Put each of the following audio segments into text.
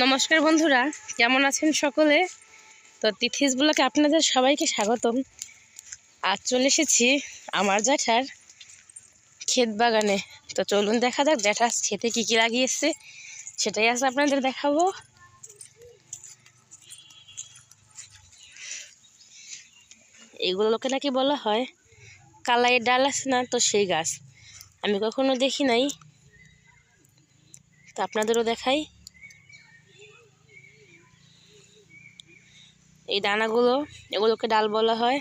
নমস্কার বন্ধুরা, কেমন আছেন সকলে? তো তিথিস ব্লগে আপনাদের সবাইকে স্বাগতম। আজ চলে এসেছি আমার জ্যাঠার ক্ষেত বাগানে। তো চলুন দেখা যাক জ্যাঠা ক্ষেতে কী কী লাগিয়েছে, সেটাই আজ আপনাদের দেখাবো। এইগুলোকে নাকি বলা হয় কালাইয়ের ডাল আছে না, তো সেই গাছ আমি কখনো দেখি নাই, তো আপনাদেরও দেখাই। এই দানাগুলো, এগুলোকে ডাল বলা হয়,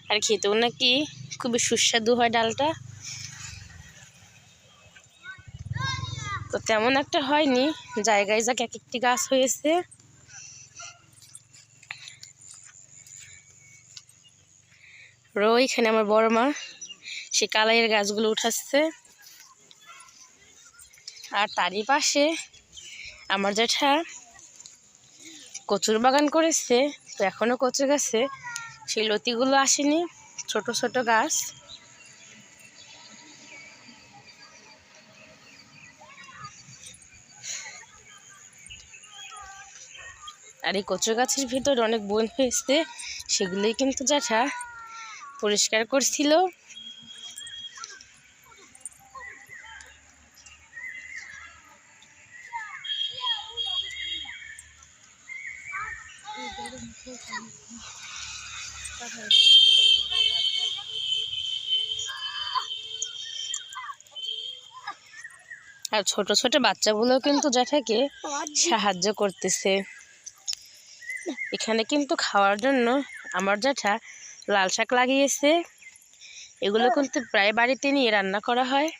আর খেতেও নাকি খুবই সুস্বাদু হয় ডালটা। তো তেমন একটা হয়নি, জায়গায় যাক এক একটি গাছ হয়েছে। এখানে আমার বড় মা সে কালাইয়ের গাছগুলো উঠাচ্ছে, আর তারই পাশে আমার জ্যাঠা কচুর বাগান করেছে। তো এখনো কচু গাছে সেই লতিগুলো আসেনি, ছোট ছোট গাছ। আর এই কচু গাছের ভিতর অনেক বন হয়েছে, সেগুলোই কিন্তু জ্যাঠা পরিষ্কার করছিল। আর ছোট ছোট বাচ্চাগুলো কিন্তু জ্যাঠাকে সাহায্য করতেছে। এখানে কিন্তু খাওয়ার জন্য আমার জ্যাঠা লাল শাক লাগিয়েছে। এগুলো কিন্তু প্রায় বাড়িতে নিয়ে রান্না করা হয়।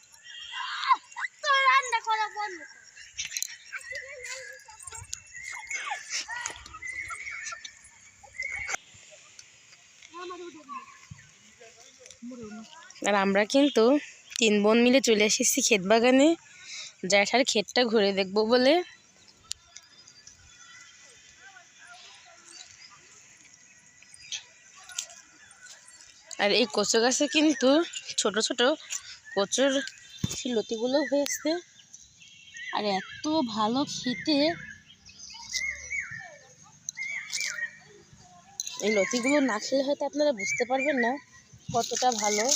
আর আমরা কিন্তু 3 বোন মিলে চলে এসেছি ক্ষেত বাগানে, জ্যাঠার ক্ষেতটা ঘুরে দেখবো বলে। আর এই কচু গাছে কিন্তু ছোট ছোট কচুর লতিগুলো হয়েছে, আর এত ভালো খেতে। এই লতিগুলো না খেলে হয়তো আপনারা বুঝতে পারবেন না কতটা ভালো।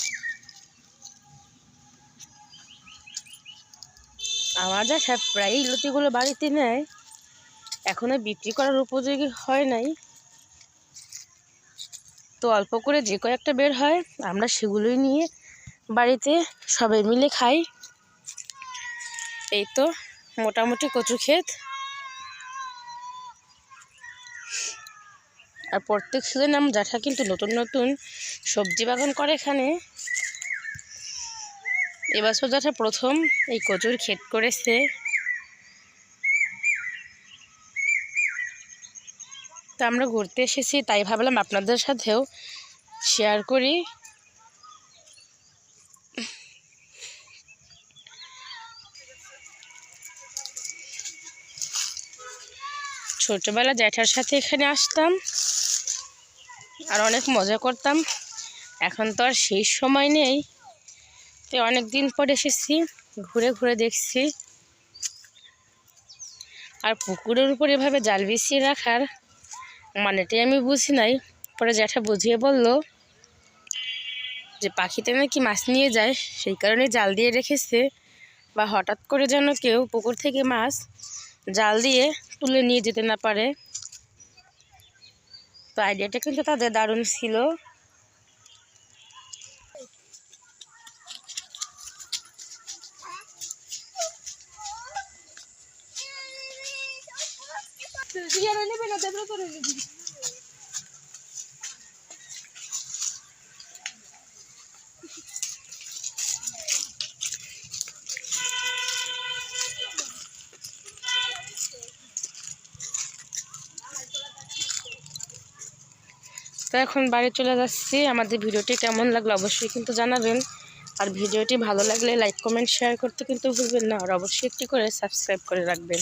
আমার যা প্রায় এই লতিগুলো বাড়িতে নেয়, এখনো বিক্রি করার উপযোগী হয় নাই। তো অল্প করে যে কয়েকটা বের হয়, আমরা সেগুলোই নিয়ে বাড়িতে সবাই মিলে খাই। এই তো মোটামুটি কচু ক্ষেত। আর প্রত্যেক সিজনে আমার জ্যাঠা কিন্তু নতুন নতুন সবজি বাগান করে এখানে। এবছর জ্যাঠা প্রথম এই কচুর ক্ষেত করেছে। তো আমরা ঘুরতে এসেছি, তাই ভাবলাম আপনাদের সাথেও শেয়ার করি। ছোটবেলা জ্যাঠার সাথে এখানে আসতাম আর অনেক মজা করতাম। এখন তো আর সেই সময় নেই, তো অনেক দিন পর এসেছি, ঘুরে ঘুরে দেখছি। আর পুকুরের উপর এভাবে জাল বিছিয়ে রাখার মানেটাই আমি বুঝি নাই। পরে জ্যাঠা বুঝিয়ে বলল যে পাখিতে নাকি মাছ নিয়ে যায়, সেই কারণে জাল দিয়ে রেখেছে, বা হঠাৎ করে যেন কেউ পুকুর থেকে মাছ জাল দিয়ে তুলে নিয়ে যেতে না পারে। তো আইডিয়াটা কিন্তু তাদের দারুণ ছিল। তো এখন বাড়ি চলে যাচ্ছি। আমাদের ভিডিওটি কেমন লাগলো অবশ্যই কিন্তু জানাবেন। আর ভিডিওটি ভালো লাগলে লাইক কমেন্ট শেয়ার করতে কিন্তু ভুলবেন না, আর অবশ্যই একটি করে সাবস্ক্রাইব করে রাখবেন।